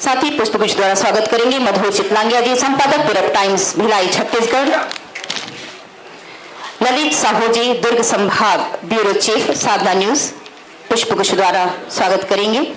साथ ही पुष्पगुच्छ द्वारा स्वागत करेंगे मधुर चितलांगिया जी, संपादक पूरब टाइम्स भिलाई छत्तीसगढ़। ललित साहू जी, दुर्ग संभाग ब्यूरो चीफ साधना न्यूज, पुष्पगुच्छ द्वारा स्वागत करेंगे।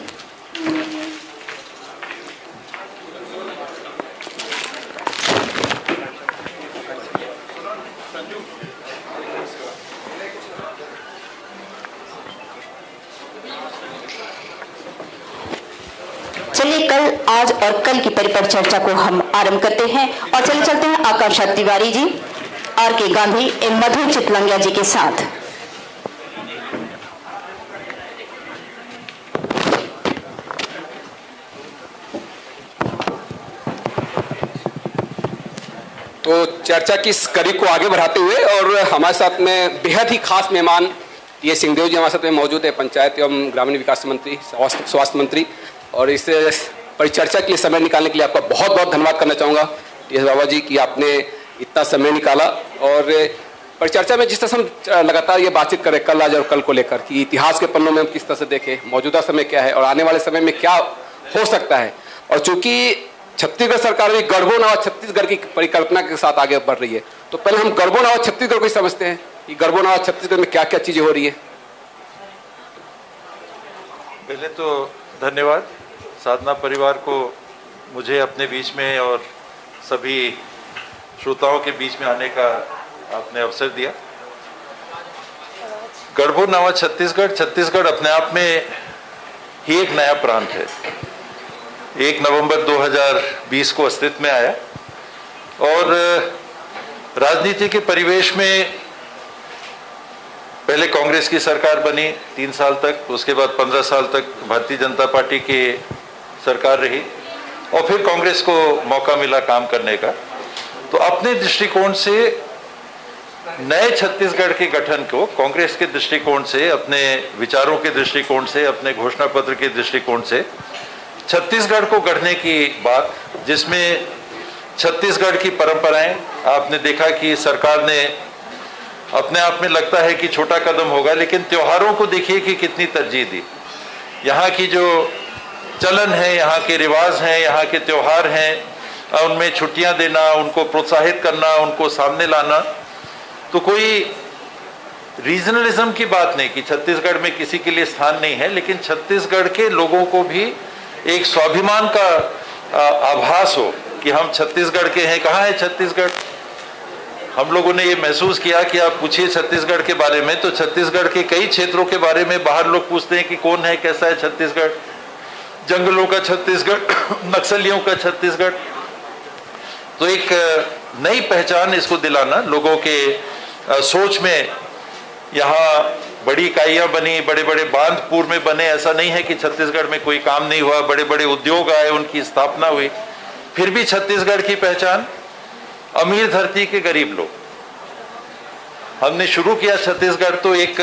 चलिए कल, आज और कल की परिपथ चर्चा को हम आरंभ करते हैं और चले चलते हैं आकांक्षा तिवारी जी, आर.के. गांधी एवं मधुर चितलांगिया जी के साथ। तो चर्चा की इस कड़ी को आगे बढ़ाते हुए और हमारे साथ में बेहद ही खास मेहमान ये सिंहदेव जी हमारे साथ में मौजूद है, पंचायत एवं ग्रामीण विकास मंत्री, स्वास्थ्य मंत्री, और इस परिचर्चा के लिए समय निकालने के लिए आपका बहुत बहुत धन्यवाद करना चाहूँगा टी एस बाबा जी कि आपने इतना समय निकाला। और परिचर्चा में जिस तरह से हम लगातार ये बातचीत करें कल, आज और कल को लेकर कि इतिहास के पन्नों में हम किस तरह से देखें मौजूदा समय क्या है और आने वाले समय में क्या हो सकता है। और चूंकि छत्तीसगढ़ सरकार भी गढ़बो नवा छत्तीसगढ़ की परिकल्पना के साथ आगे बढ़ रही है, तो पहले हम गढ़बो नवा छत्तीसगढ़ को समझते हैं कि गढ़बो नवा छत्तीसगढ़ में क्या क्या चीजें हो रही है। पहले तो धन्यवाद साधना परिवार को मुझे अपने बीच में और सभी श्रोताओं के बीच में आने का आपने अवसर दिया। गढ़बो नवा छत्तीसगढ़ अपने आप में ही एक नया प्रांत है। 1 नवंबर 2020 को अस्तित्व में आया और राजनीति के परिवेश में पहले कांग्रेस की सरकार बनी 3 साल तक, उसके बाद 15 साल तक भारतीय जनता पार्टी की सरकार रही और फिर कांग्रेस को मौका मिला काम करने का। तो अपने दृष्टिकोण से नए छत्तीसगढ़ के गठन को कांग्रेस के दृष्टिकोण से, अपने विचारों के दृष्टिकोण से, अपने घोषणा पत्र के दृष्टिकोण से छत्तीसगढ़ को गढ़ने की बात, जिसमें छत्तीसगढ़ की परंपराएं आपने देखा कि सरकार ने अपने आप में लगता है कि छोटा कदम होगा, लेकिन त्योहारों को देखिए कि कितनी तरजीह दी। यहाँ की जो चलन है, यहाँ के रिवाज हैं, यहाँ के त्योहार हैं, उनमें छुट्टियां देना, उनको प्रोत्साहित करना, उनको सामने लाना, तो कोई रीजनलिज्म की बात नहीं कि छत्तीसगढ़ में किसी के लिए स्थान नहीं है, लेकिन छत्तीसगढ़ के लोगों को भी एक स्वाभिमान का आभास हो कि हम छत्तीसगढ़ के हैं। कहाँ है छत्तीसगढ़? हम लोगों ने ये महसूस किया कि आप पूछिए छत्तीसगढ़ के बारे में तो छत्तीसगढ़ के कई क्षेत्रों के बारे में बाहर लोग पूछते हैं कि कौन है, कैसा है छत्तीसगढ़, जंगलों का छत्तीसगढ़, नक्सलियों का छत्तीसगढ़। तो एक नई पहचान इसको दिलाना, लोगों के सोच में यहाँ बड़ी इकाइयाँ बनी, बड़े बड़े बांध पूर्व में बने, ऐसा नहीं है कि छत्तीसगढ़ में कोई काम नहीं हुआ, बड़े बड़े उद्योग आए, उनकी स्थापना हुई, फिर भी छत्तीसगढ़ की पहचान अमीर धरती के गरीब लोग। हमने शुरू किया छत्तीसगढ़ तो एक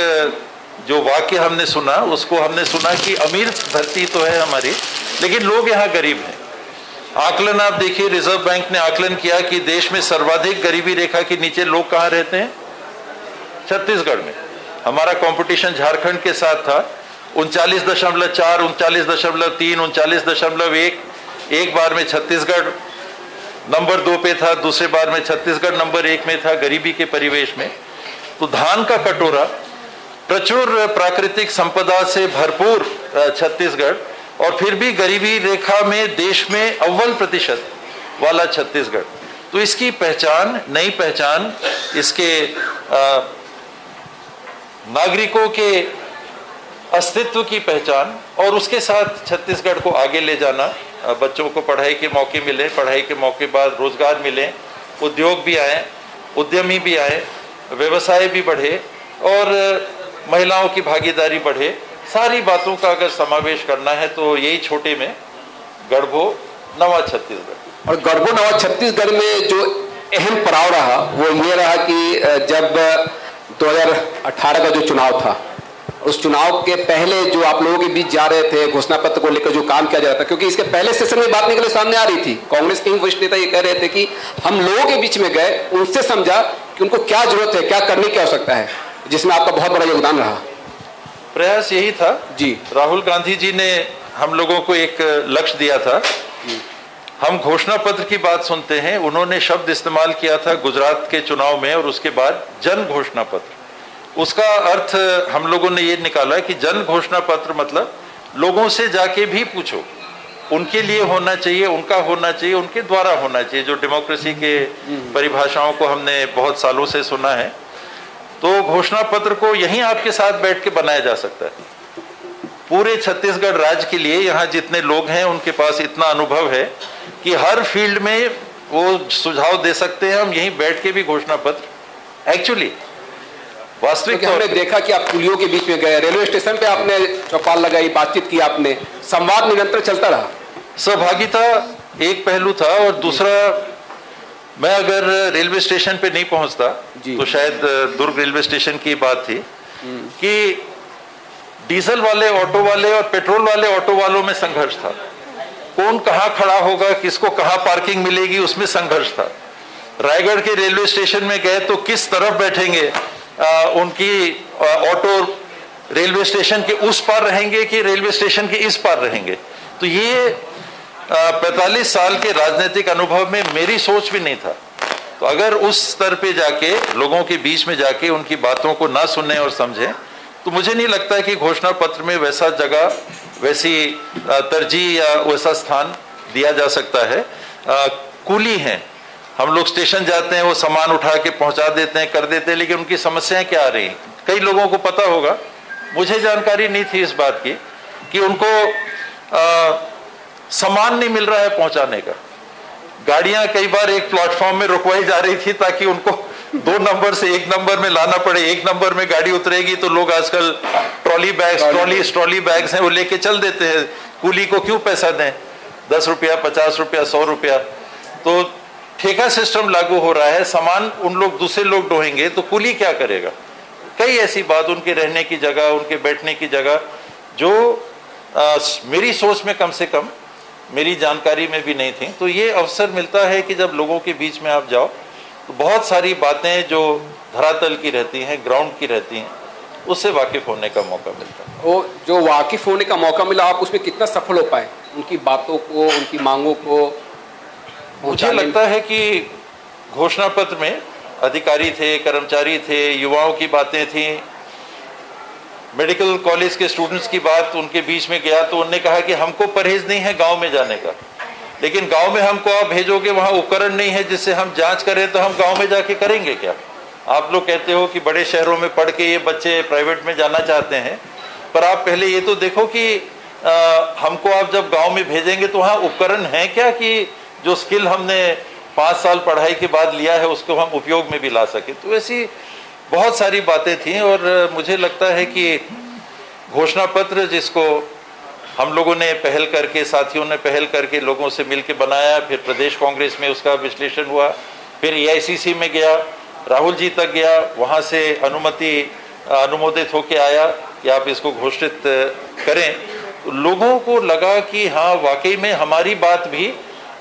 जो वाक्य हमने सुना, उसको हमने सुना कि अमीर धरती तो है हमारी, लेकिन लोग यहाँ गरीब हैं। आकलन आप देखिए, रिजर्व बैंक ने आकलन किया कि देश में सर्वाधिक गरीबी रेखा के नीचे लोग कहाँ रहते हैं? छत्तीसगढ़ में। हमारा कंपटीशन झारखंड के साथ था, 39.4, 39.3, 39.1, एक बार में छत्तीसगढ़ नंबर 2 पे था, दूसरे बार में छत्तीसगढ़ नंबर 1 में था गरीबी के परिवेश में। तो धान का कटोरा, प्रचुर प्राकृतिक संपदा से भरपूर छत्तीसगढ़, और फिर भी गरीबी रेखा में देश में अव्वल प्रतिशत वाला छत्तीसगढ़। तो इसकी पहचान, नई पहचान, इसके नागरिकों के अस्तित्व की पहचान और उसके साथ छत्तीसगढ़ को आगे ले जाना, बच्चों को पढ़ाई के मौके मिले, पढ़ाई के मौके बाद रोजगार मिले, उद्योग भी आए, उद्यमी भी आए, व्यवसाय भी बढ़े और महिलाओं की भागीदारी बढ़े। सारी बातों का अगर समावेश करना है तो यही छोटे में गढ़बो नवा छत्तीसगढ़। और गढ़बो नवा छत्तीसगढ़ में जो अहम पड़ाव रहा वो ये रहा कि जब 2018 का जो चुनाव था, उस चुनाव के पहले जो आप लोगों के बीच जा रहे थे घोषणा पत्र को लेकर जो काम किया जा रहा था, क्योंकि इसके पहले सेशन में बात निकले सामने आ रही थी, कांग्रेस के वरिष्ठ नेता ये कह रहे थे कि हम लोगों के बीच में गए, उनसे समझा कि उनको क्या जरूरत है, क्या करने की आवश्यकता है, जिसमें आपका बहुत बड़ा योगदान रहा। प्रयास यही था जी। राहुल गांधी जी ने हम लोगों को एक लक्ष्य दिया था। हम घोषणा पत्र की बात सुनते हैं, उन्होंने शब्द इस्तेमाल किया था गुजरात के चुनाव में और उसके बाद जन घोषणा पत्र। उसका अर्थ हम लोगों ने ये निकाला कि जन घोषणा पत्र मतलब लोगों से जाके भी पूछो, उनके लिए होना चाहिए, उनका होना चाहिए, उनके द्वारा होना चाहिए, जो डेमोक्रेसी के परिभाषाओं को हमने बहुत सालों से सुना है। तो घोषणा पत्र को यहीं आपके साथ बैठ के बनाया जा सकता है। पूरे छत्तीसगढ़ राज्य के लिए यहाँ जितने लोग हैं उनके पास इतना अनुभव है कि हर फील्ड में वो सुझाव दे सकते हैं। हम यहीं बैठ के भी घोषणा पत्र एक्चुअली वास्तविक हमने देखा कि आप पुलियों के बीच में गए, रेलवे स्टेशन पे आपने चौपाल लगाई, बातचीत की, आपने संवाद निरंतर चलता रहा। सहभागिता एक पहलू था और दूसरा, मैं अगर रेलवे स्टेशन पे नहीं पहुंचता तो शायद दुर्ग रेलवे स्टेशन की बात थी कि डीजल वाले ऑटो वाले और पेट्रोल वाले ऑटो वालों में संघर्ष था। कौन कहां खड़ा होगा, किसको कहां पार्किंग मिलेगी, उसमें संघर्ष था। रायगढ़ के रेलवे स्टेशन में गए तो किस तरफ बैठेंगे, उनकी ऑटो रेलवे स्टेशन के उस पार रहेंगे कि रेलवे स्टेशन के इस पार रहेंगे। तो ये 45 साल के राजनीतिक अनुभव में मेरी सोच भी नहीं था। तो अगर उस स्तर पे जाके लोगों के बीच में जाके उनकी बातों को ना सुने और समझें, तो मुझे नहीं लगता है कि घोषणा पत्र में वैसा जगह, वैसी तरजीह या वैसा स्थान दिया जा सकता है। कूली हैं, हम लोग स्टेशन जाते हैं, वो सामान उठा के पहुंचा देते हैं, कर देते हैं, लेकिन उनकी समस्याएं क्या आ रही हैं कई लोगों को पता होगा। मुझे जानकारी नहीं थी इस बात की कि उनको सामान नहीं मिल रहा है पहुंचाने का। गाड़ियां कई बार एक प्लेटफॉर्म में रुकवाई जा रही थी ताकि उनको 2 नंबर से 1 नंबर में लाना पड़े। 1 नंबर में गाड़ी उतरेगी तो लोग आजकल ट्रॉली बैग्स हैं वो लेके चल देते हैं। कूली को क्यों पैसा दें, 10 रुपया, 50 रुपया, 100 रुपया। तो ठेका सिस्टम लागू हो रहा है, सामान उन लोग दूसरे लोग ढोएंगे तो कूली क्या करेगा। कई ऐसी बात, उनके रहने की जगह, उनके बैठने की जगह, जो मेरी सोच में कम से कम मेरी जानकारी में भी नहीं थी। तो ये अवसर मिलता है कि जब लोगों के बीच में आप जाओ तो बहुत सारी बातें जो धरातल की रहती हैं, ग्राउंड की रहती हैं, उससे वाकिफ होने का मौका मिलता है। वो जो वाकिफ होने का मौका मिला, आप उसमें कितना सफल हो पाए, उनकी बातों को, उनकी मांगों को? मुझे लगता है कि घोषणा पत्र में अधिकारी थे, कर्मचारी थे, युवाओं की बातें थी, मेडिकल कॉलेज के स्टूडेंट्स की बात उनके बीच में गया तो उन्होंने कहा कि हमको परहेज नहीं है गांव में जाने का, लेकिन गांव में हमको आप भेजोगे, वहां उपकरण नहीं है जिससे हम जांच करें, तो हम गांव में जाके करेंगे क्या। आप लोग कहते हो कि बड़े शहरों में पढ़ के ये बच्चे प्राइवेट में जाना चाहते हैं, पर आप पहले ये तो देखो कि हमको आप जब गांव में भेजेंगे तो वहाँ उपकरण है क्या कि जो स्किल हमने 5 साल पढ़ाई के बाद लिया है उसको हम उपयोग में भी ला सके। तो ऐसी बहुत सारी बातें थी और मुझे लगता है कि घोषणा पत्र जिसको हम लोगों ने पहल करके, साथियों ने पहल करके लोगों से मिलकर बनाया, फिर प्रदेश कांग्रेस में उसका विश्लेषण हुआ, फिर AICC में गया, राहुल जी तक गया, वहाँ से अनुमोदित होके आया कि आप इसको घोषित करें। तो लोगों को लगा कि हाँ वाकई में हमारी बात भी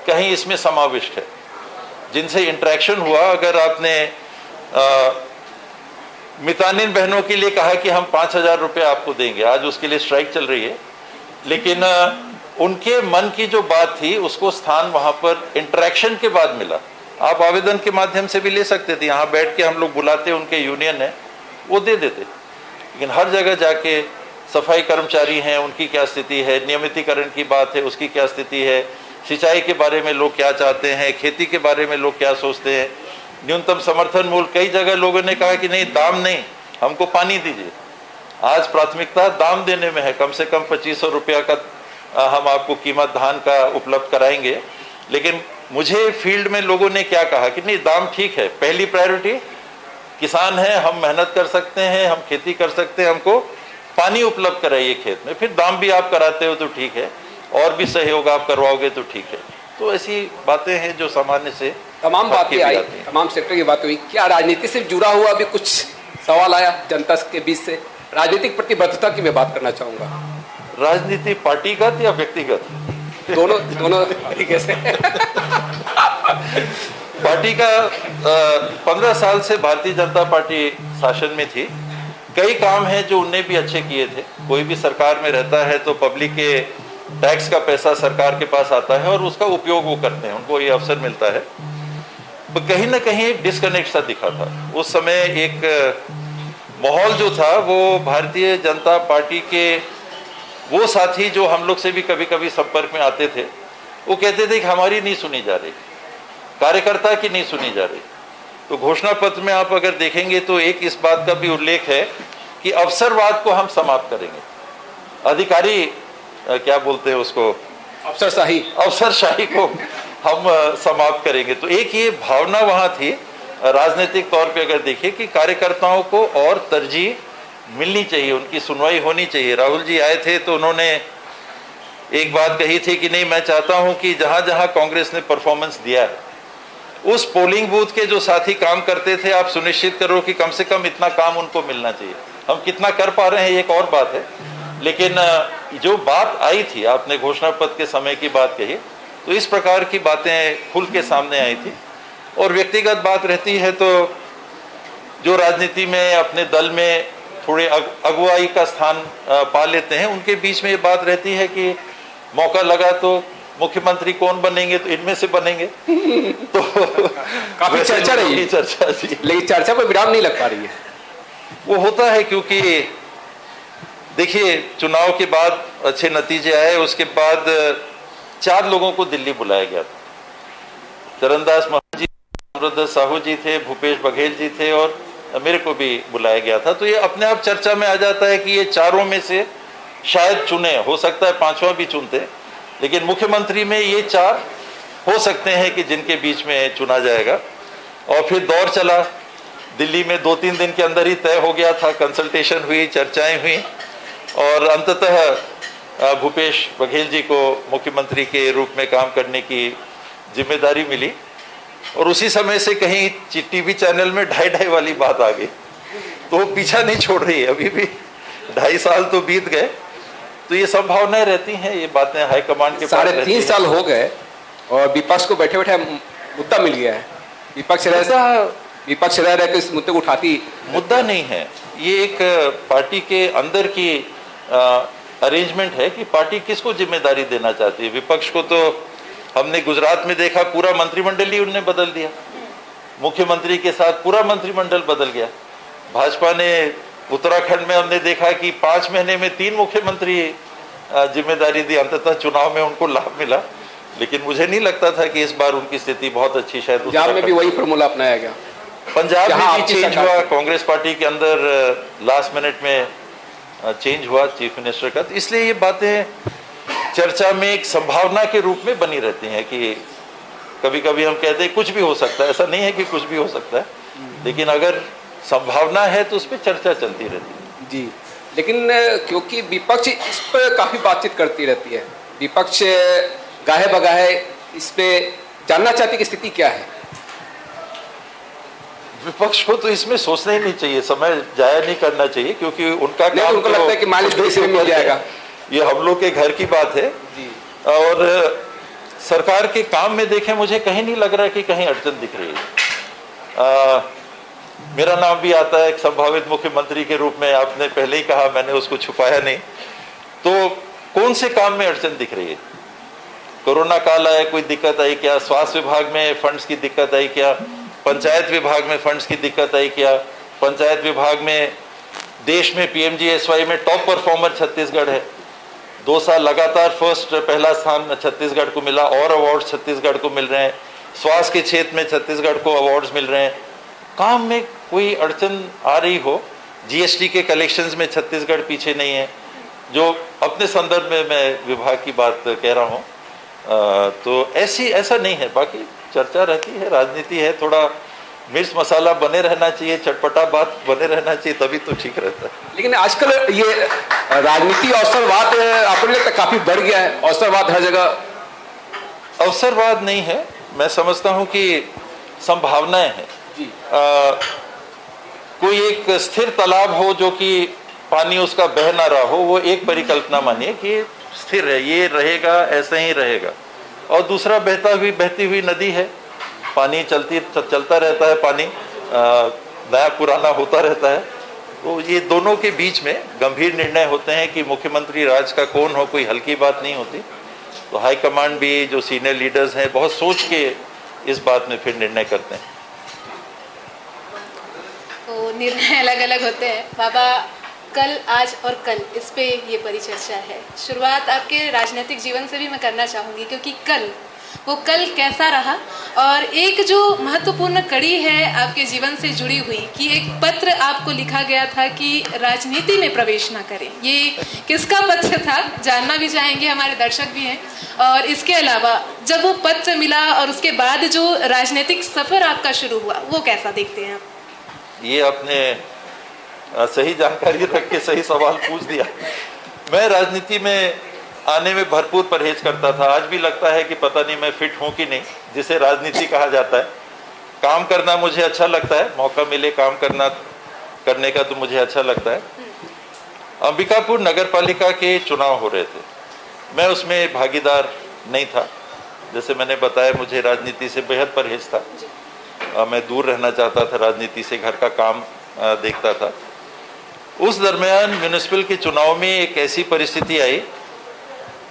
कहीं इसमें समाविष्ट है। जिनसे इंटरेक्शन हुआ, अगर आपने मितानिन बहनों के लिए कहा कि हम 5,000 रुपये आपको देंगे, आज उसके लिए स्ट्राइक चल रही है, लेकिन उनके मन की जो बात थी उसको स्थान वहां पर इंटरेक्शन के बाद मिला। आप आवेदन के माध्यम से भी ले सकते थे, यहाँ बैठ के हम लोग बुलाते, उनके यूनियन है वो दे देते, लेकिन हर जगह जाके सफाई कर्मचारी हैं उनकी क्या स्थिति है, नियमितीकरण की बात है उसकी क्या स्थिति है, सिंचाई के बारे में लोग क्या चाहते हैं, खेती के बारे में लोग क्या सोचते हैं, न्यूनतम समर्थन मूल्य, कई जगह लोगों ने कहा कि नहीं दाम नहीं, हमको पानी दीजिए। आज प्राथमिकता दाम देने में है, कम से कम 2500 रुपया का हम आपको कीमत धान का उपलब्ध कराएंगे। लेकिन मुझे फील्ड में लोगों ने क्या कहा कि नहीं दाम ठीक है, पहली प्रायोरिटी किसान है, हम मेहनत कर सकते हैं, हम खेती कर सकते हैं, हमको पानी उपलब्ध कराइए खेत में, फिर दाम भी आप कराते हो तो ठीक है, और भी सहयोग आप करवाओगे तो ठीक है। तो ऐसी बातें हैं जो सामान्य से तमाम बातें आई, तमाम सेक्टर की बात हुई। क्या राजनीति से जुड़ा हुआ भी कुछ सवाल आया जनता के बीच से? राजनीतिक प्रतिबद्धता की मैं बात करना चाहूंगा। राजनीति पार्टीगत या व्यक्तिगत? दोनों तरीके से। पार्टी का 15 साल से भारतीय जनता पार्टी शासन में थी, कई काम हैं जो उनने भी अच्छे किए थे। कोई भी सरकार में रहता है तो पब्लिक के टैक्स का पैसा सरकार के पास आता है और उसका उपयोग वो करते हैं, उनको ये अवसर मिलता है। तो कहीं ना कहीं एक डिस्कनेक्ट सा दिखा था उस समय। एक माहौल जो था वो भारतीय जनता पार्टी के वो साथी जो हम लोग से भी कभी कभी संपर्क में आते थे, वो कहते थे कि हमारी नहीं सुनी जा रही, कार्यकर्ता की नहीं सुनी जा रही। तो घोषणा पत्र में आप अगर देखेंगे तो एक इस बात का भी उल्लेख है कि अवसरवाद को हम समाप्त करेंगे, अधिकारी क्या बोलते हैं उसको, अवसरशाही को हम समाप्त करेंगे। तो एक ये भावना वहां थी राजनीतिक तौर पे अगर देखिए कि कार्यकर्ताओं को और तरजीह मिलनी चाहिए, उनकी सुनवाई होनी चाहिए। राहुल जी आए थे तो उन्होंने एक बात कही थी कि नहीं, मैं चाहता हूं कि जहां जहां कांग्रेस ने परफॉर्मेंस दिया है उस पोलिंग बूथ के जो साथी काम करते थे, आप सुनिश्चित करो कि कम से कम इतना काम उनको मिलना चाहिए। हम कितना कर पा रहे हैं एक और बात है, लेकिन जो बात आई थी, आपने घोषणा पत्र के समय की बात कही, तो इस प्रकार की बातें खुल के सामने आई थी। और व्यक्तिगत बात रहती है तो जो राजनीति में अपने दल में थोड़े अगुवाई का स्थान पा लेते हैं, उनके बीच में ये बात रहती है कि मौका लगा तो मुख्यमंत्री कौन बनेंगे, तो इनमें से बनेंगे। तो काफी चर्चा रही, चर्चा जी, लेकिन चर्चा पर विराम नहीं लग पा रही है। वो होता है क्योंकि देखिए चुनाव के बाद अच्छे नतीजे आए, उसके बाद 4 लोगों को दिल्ली बुलाया गया था। चरणदास महंत जी, अमृत साहू जी थे, भूपेश बघेल जी थे और मेरे को भी बुलाया गया था। तो ये अपने आप चर्चा में आ जाता है कि ये चारों में से शायद चुने, हो सकता है 5वां भी चुनते, लेकिन मुख्यमंत्री में ये 4 हो सकते हैं कि जिनके बीच में चुना जाएगा। और फिर दौर चला, दिल्ली में 2-3 दिन के अंदर ही तय हो गया था, कंसल्टेशन हुई, चर्चाएं हुई और अंततः भूपेश बघेल जी को मुख्यमंत्री के रूप में काम करने की जिम्मेदारी मिली। और उसी समय से कहीं टीवी चैनल में 2.5 वाली बात आ गई, तो वो पीछा नहीं छोड़ रही है, अभी भी 2.5 साल तो बीत गए। तो ये संभावनाएं रहती हैं, ये बातें हाईकमांड के पास। 3.5 साल हो गए और विपक्ष को बैठे बैठे मुद्दा मिल गया है। विपक्ष रह रहे इस मुद्दे को उठाती, मुद्दा नहीं है, ये एक पार्टी के अंदर की अरेंजमेंट है कि पार्टी किसको जिम्मेदारी देना चाहती है। विपक्ष को तो हमने गुजरात में देखा, पूरा मंत्रिमंडल ही उनने बदल दिया, मुख्यमंत्री के साथ पूरा मंत्रिमंडल बदल गया। भाजपा ने उत्तराखंड में हमने देखा कि 5 महीने में 3 मुख्यमंत्री जिम्मेदारी दी, अंततः चुनाव में उनको लाभ मिला। लेकिन मुझे नहीं लगता था कि इस बार उनकी स्थिति बहुत अच्छी, शायद पंजाब में भी वही फॉर्मूला अपनाया गया, पंजाब में भी चेंज हुआ, कांग्रेस पार्टी के अंदर लास्ट मिनट में चेंज हुआ चीफ मिनिस्टर का। तो इसलिए ये बातें चर्चा में एक संभावना के रूप में बनी रहती हैं कि कभी कभी हम कहते हैं कुछ भी हो सकता है, ऐसा नहीं है कि कुछ भी हो सकता है, लेकिन अगर संभावना है तो उस पर चर्चा चलती रहती है जी। लेकिन क्योंकि विपक्ष इस पर काफी बातचीत करती रहती है, विपक्ष गाहे बगाहे इस पे जानना चाहती कि स्थिति क्या है। विपक्ष को तो इसमें सोचना ही नहीं चाहिए, समय जाया नहीं करना चाहिए, क्योंकि उनका काम उनको लगता है कि मालिक दूसरे में मिल जाएगा। ये हम लोग के घर की बात है जी। और सरकार के काम में देखें, मुझे कहीं नहीं लग रहा कि कहीं अड़चन दिख रही है। मेरा नाम भी आता है एक संभावित मुख्यमंत्री के रूप में, आपने पहले ही कहा, मैंने उसको छुपाया नहीं। तो कौन से काम में अड़चन दिख रही है? कोरोना काल आया, कोई दिक्कत आई क्या? स्वास्थ्य विभाग में फंड्स की दिक्कत आई क्या? पंचायत विभाग में फंड्स की दिक्कत आई क्या? पंचायत विभाग में देश में PMGSY में टॉप परफॉर्मर छत्तीसगढ़ है, 2 साल लगातार पहला स्थान छत्तीसगढ़ को मिला, और अवार्ड छत्तीसगढ़ को मिल रहे हैं। स्वास्थ्य के क्षेत्र में छत्तीसगढ़ को अवार्ड्स मिल रहे हैं। काम में कोई अड़चन आ रही हो, GST के कलेक्शंस में छत्तीसगढ़ पीछे नहीं है, जो अपने संदर्भ में मैं विभाग की बात कह रहा हूँ। तो ऐसा नहीं है, बाकी चर्चा रहती है, राजनीति है, थोड़ा मिर्च मसाला बने रहना चाहिए, चटपटा बात बने रहना चाहिए, तभी तो ठीक रहता है। लेकिन आजकल ये राजनीति अवसरवाद आपको लगता है काफी बढ़ गया है, अवसरवाद हर जगह। अवसरवाद नहीं है, मैं समझता हूँ कि संभावनाएं हैं। कोई एक स्थिर तालाब हो जो कि पानी उसका बह ना रहा हो, वो एक परिकल्पना मानिए कि स्थिर है, ये रहेगा, ऐसे ही रहेगा। और दूसरा बहती हुई नदी है, पानी चलता रहता है, पानी नया पुराना होता रहता है। तो ये दोनों के बीच में गंभीर निर्णय होते हैं कि मुख्यमंत्री राज का कौन हो, कोई हल्की बात नहीं होती। तो हाईकमांड भी, जो सीनियर लीडर्स हैं, बहुत सोच के इस बात में फिर निर्णय करते हैं। तो निर्णय अलग अलग होते हैं बाबा। कल, आज और कल, इस पे ये परिचर्चा है। शुरुआत आपके राजनीतिक जीवन से भी मैं करना चाहूँगी, क्योंकि वो कल कैसा रहा, और एक जो महत्वपूर्ण कड़ी है आपके जीवन से जुड़ी हुई कि एक पत्र आपको लिखा गया था कि राजनीति में प्रवेश ना करें। ये किसका पत्र था, जानना भी चाहेंगे, हमारे दर्शक भी हैं। और इसके अलावा जब वो पत्र मिला और उसके बाद जो राजनीतिक सफर आपका शुरू हुआ, वो कैसा देखते हैं आप? ये आपने सही जानकारी रख के सही सवाल पूछ दिया। मैं राजनीति में आने में भरपूर परहेज करता था। आज भी लगता है कि पता नहीं मैं फिट हूं कि नहीं, जिसे राजनीति कहा जाता है। काम करना मुझे अच्छा लगता है, मौका मिले काम करने का तो मुझे अच्छा लगता है। अंबिकापुर नगर पालिका के चुनाव हो रहे थे, मैं उसमें भागीदार नहीं था। जैसे मैंने बताया, मुझे राजनीति से बेहद परहेज था। मैं दूर रहना चाहता था राजनीति से, घर का काम देखता था। उस दरमियान म्यूनिसिपल के चुनाव में एक ऐसी परिस्थिति आई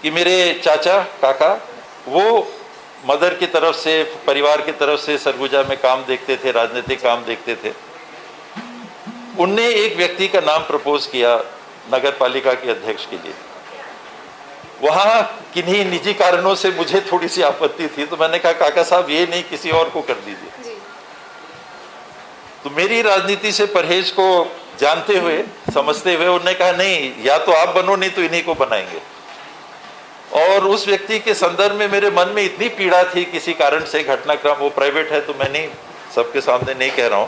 कि मेरे चाचा, काका, वो मदर की तरफ से, परिवार की तरफ से सरगुजा में काम देखते थे, राजनीतिक काम देखते थे। उनने एक व्यक्ति का नाम प्रपोज किया नगर पालिका के अध्यक्ष के लिए। वहां किन्हीं निजी कारणों से मुझे थोड़ी सी आपत्ति थी, तो मैंने कहा काका साहब ये नहीं, किसी और को कर दीजिए। तो मेरी राजनीति से परहेज को जानते हुए, समझते हुए, उन्होंने कहा नहीं, या तो आप बनो, नहीं तो इन्हीं को बनाएंगे। और उस व्यक्ति के संदर्भ में मेरे मन में इतनी पीड़ा थी किसी कारण से, घटनाक्रम, वो प्राइवेट है तो मैं नहीं, सबके सामने नहीं कह रहा हूं,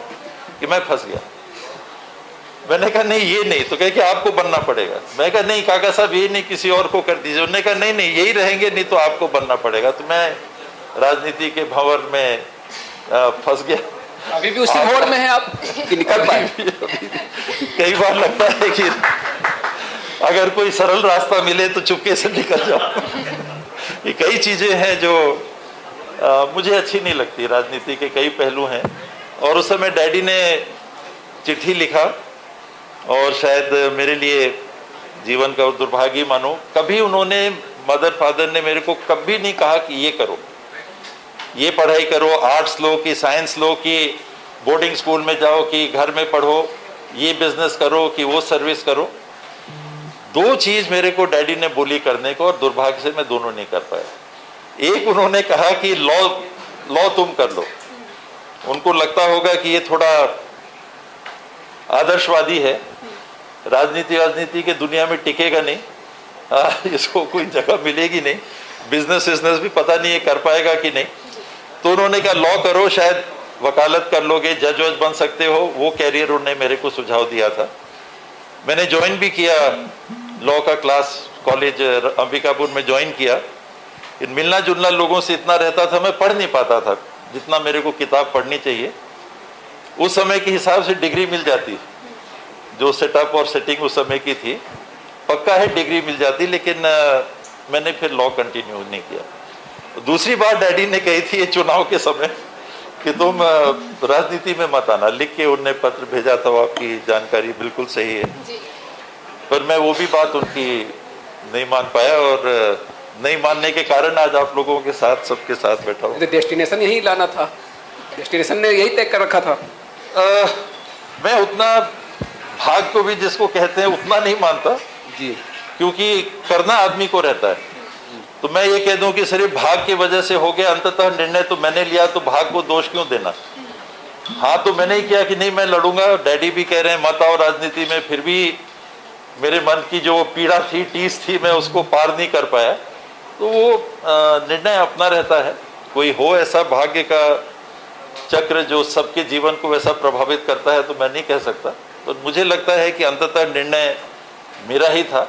कि मैं फंस गया। मैंने कहा नहीं, ये नहीं, तो कहे कि आपको बनना पड़ेगा। मैं कहा नहीं काका साहब, ये नहीं, किसी और को कर दीजिए। उन्होंने कहा नहीं नहीं, यही रहेंगे, नहीं तो आपको बनना पड़ेगा। तो मैं राजनीति के भंवर में फंस गया। अभी भी उसी भंवर में है आप कि निकल पाए? कई बार लगता है कि अगर कोई सरल रास्ता मिले तो चुपके से निकल जाओ। ये कई चीजें हैं जो मुझे अच्छी नहीं लगती। राजनीति के कई पहलू हैं। और उस समय डैडी ने चिट्ठी लिखा, और शायद मेरे लिए जीवन का दुर्भाग्य मानो, कभी उन्होंने, मदर फादर ने मेरे को कभी नहीं कहा कि ये करो, ये पढ़ाई करो, आर्ट्स लो कि साइंस लो, कि बोर्डिंग स्कूल में जाओ, कि घर में पढ़ो, ये बिजनेस करो कि वो सर्विस करो। दो चीज मेरे को डैडी ने बोली करने को, और दुर्भाग्य से मैं दोनों नहीं कर पाया। एक, उन्होंने कहा कि लॉ तुम कर लो। उनको लगता होगा कि ये थोड़ा आदर्शवादी है, राजनीति के दुनिया में टिकेगा नहीं, इसको कोई जगह मिलेगी नहीं, बिजनेस भी पता नहीं ये कर पाएगा कि नहीं। तो उन्होंने कहा लॉ करो, शायद वकालत कर लोगे, जज वज बन सकते हो। वो कैरियर उन्होंने मेरे को सुझाव दिया था। मैंने ज्वाइन भी किया लॉ का क्लास, कॉलेज अंबिकापुर में ज्वाइन किया। मिलना जुलना लोगों से इतना रहता था, मैं पढ़ नहीं पाता था जितना मेरे को किताब पढ़नी चाहिए। उस समय के हिसाब से डिग्री मिल जाती, जो सेटअप और सेटिंग उस समय की थी, पक्का है डिग्री मिल जाती, लेकिन मैंने फिर लॉ कंटिन्यू नहीं किया। दूसरी बात डैडी ने कही थी ये चुनाव के समय कि तुम राजनीति में मत आना, लिख के उन्होंने पत्र भेजा था। आपकी जानकारी बिल्कुल सही है, पर मैं वो भी बात उनकी नहीं मान पाया, और नहीं मानने के कारण आज आप लोगों के साथ, सबके साथ बैठा हूँ। डेस्टिनेशन यही लाना था, डेस्टिनेशन ने यही तय कर रखा था। मैं उतना भाग को भी जिसको कहते हैं उतना नहीं मानता जी, क्योंकि करना आदमी को रहता है। तो मैं ये कह दूं कि सिर्फ भाग की वजह से हो गया, अंततः निर्णय तो मैंने लिया, तो भाग को दोष क्यों देना। हाँ, तो मैंने ही किया कि नहीं मैं लड़ूंगा। डैडी भी कह रहे हैं मत आओ राजनीति में, फिर भी मेरे मन की जो पीड़ा थी, टीस थी, मैं उसको पार नहीं कर पाया। तो वो निर्णय अपना रहता है। कोई हो ऐसा भाग्य का चक्र जो सबके जीवन को वैसा प्रभावित करता है, तो मैं नहीं कह सकता। तो मुझे लगता है कि अंततः निर्णय मेरा ही था,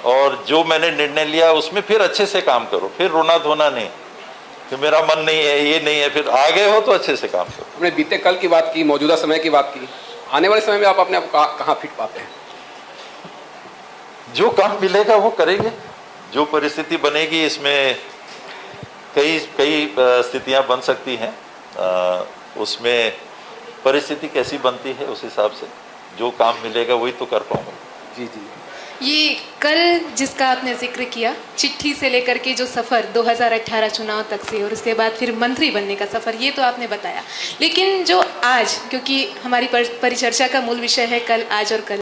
और जो मैंने निर्णय लिया उसमें फिर अच्छे से काम करो, फिर रोना धोना नहीं कि मेरा मन नहीं है, ये नहीं है। फिर आ गए हो तो अच्छे से काम करो। हमने बीते कल की बात की, मौजूदा समय की बात की, आने वाले समय में आप अपने आप कहाँ फिट पाते हैं? जो काम मिलेगा वो करेंगे, जो परिस्थिति बनेगी। इसमें कई स्थितियां बन सकती हैं, उसमें परिस्थिति कैसी बनती है उस हिसाब से जो काम मिलेगा वही तो कर पाऊंगा। जी जी। ये कल जिसका आपने जिक्र किया, चिट्ठी से लेकर के जो सफ़र 2018 चुनाव तक से और उसके बाद फिर मंत्री बनने का सफ़र, ये तो आपने बताया, लेकिन जो आज, क्योंकि हमारी परिचर्चा का मूल विषय है कल, आज और कल,